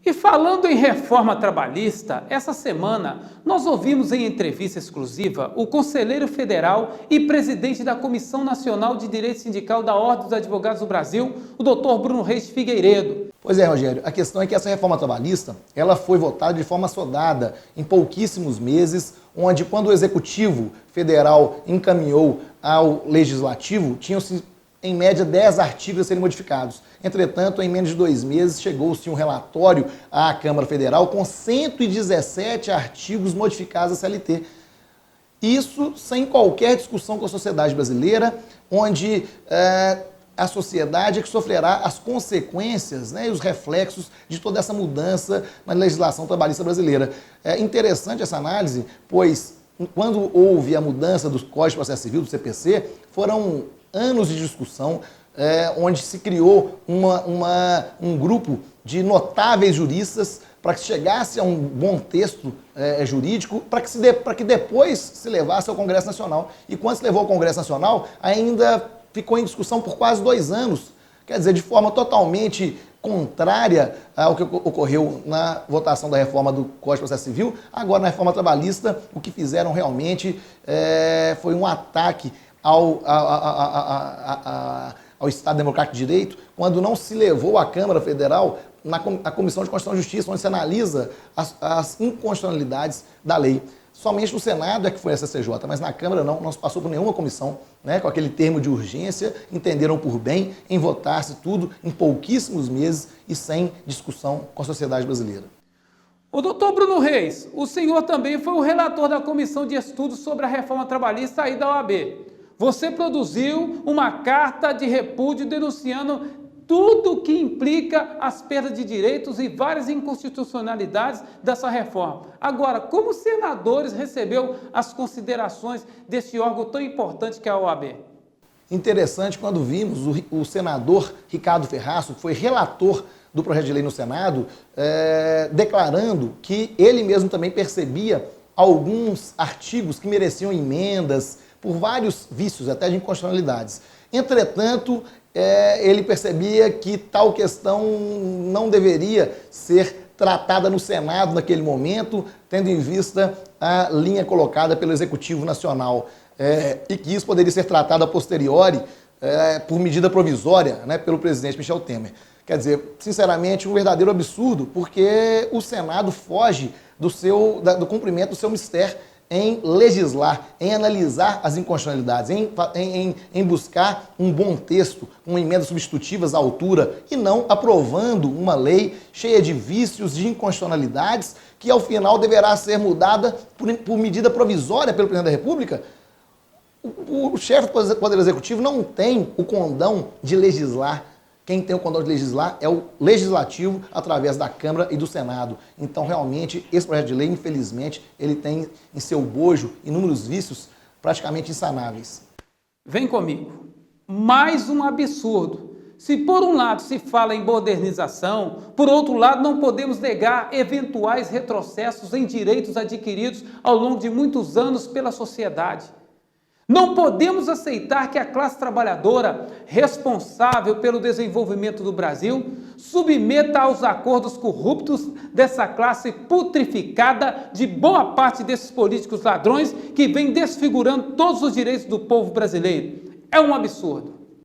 E falando em reforma trabalhista, essa semana nós ouvimos em entrevista exclusiva o conselheiro federal e presidente da Comissão Nacional de Direito Sindical da Ordem dos Advogados do Brasil, o Dr. Bruno Reis Figueiredo. Pois é, Rogério, a questão é que essa reforma trabalhista, ela foi votada de forma assodada em pouquíssimos meses, onde quando o Executivo Federal encaminhou ao Legislativo, tinham-se em média 10 artigos a serem modificados. Entretanto, em menos de 2 meses, chegou-se um relatório à Câmara Federal com 117 artigos modificados à CLT. Isso sem qualquer discussão com a sociedade brasileira, onde a sociedade é que sofrerá as consequências, e os reflexos de toda essa mudança na legislação trabalhista brasileira. É interessante essa análise, pois quando houve a mudança do Código de Processo Civil, do CPC, foram anos de discussão, onde se criou um grupo de notáveis juristas para que chegasse a um bom texto jurídico, para que depois se levasse ao Congresso Nacional. E quando se levou ao Congresso Nacional, ainda ficou em discussão por quase 2 anos, quer dizer, de forma totalmente contrária ao que ocorreu na votação da reforma do Código de Processo Civil. Agora, na reforma trabalhista, o que fizeram realmente foi um ataque ao Estado Democrático de Direito, quando não se levou à Câmara Federal na Comissão de Constituição e Justiça, onde se analisa as inconstitucionalidades da lei. Somente no Senado é que foi a CCJ, mas na Câmara não se passou por nenhuma comissão, com aquele termo de urgência, entenderam por bem em votar-se tudo em pouquíssimos meses e sem discussão com a sociedade brasileira. O doutor Bruno Reis, o senhor também foi o relator da Comissão de Estudos sobre a Reforma Trabalhista aí da OAB. Você produziu uma carta de repúdio denunciando tudo que implica as perdas de direitos e várias inconstitucionalidades dessa reforma. Agora, como os senadores recebeu as considerações desse órgão tão importante que é a OAB? Interessante quando vimos o senador Ricardo Ferraço, que foi relator do projeto de lei no Senado, declarando que ele mesmo também percebia alguns artigos que mereciam emendas por vários vícios, até de inconstitucionalidades. Entretanto, ele percebia que tal questão não deveria ser tratada no Senado naquele momento, tendo em vista a linha colocada pelo Executivo Nacional, e que isso poderia ser tratado a posteriori por medida provisória, pelo presidente Michel Temer. Quer dizer, sinceramente, um verdadeiro absurdo, porque o Senado foge do cumprimento do seu mistério em legislar, em analisar as inconstitucionalidades, em buscar um bom texto, com emendas substitutivas à altura, e não aprovando uma lei cheia de vícios, de inconstitucionalidades, que ao final deverá ser mudada por medida provisória pelo Presidente da República. O chefe do Poder Executivo não tem o condão de legislar. Quem tem o condão de legislar é o Legislativo, através da Câmara e do Senado. Então, realmente, esse projeto de lei, infelizmente, ele tem em seu bojo inúmeros vícios praticamente insanáveis. Vem comigo. Mais um absurdo. Se por um lado se fala em modernização, por outro lado não podemos negar eventuais retrocessos em direitos adquiridos ao longo de muitos anos pela sociedade. Não podemos aceitar que a classe trabalhadora, responsável pelo desenvolvimento do Brasil, submeta aos acordos corruptos dessa classe putrificada de boa parte desses políticos ladrões que vêm desfigurando todos os direitos do povo brasileiro. É um absurdo.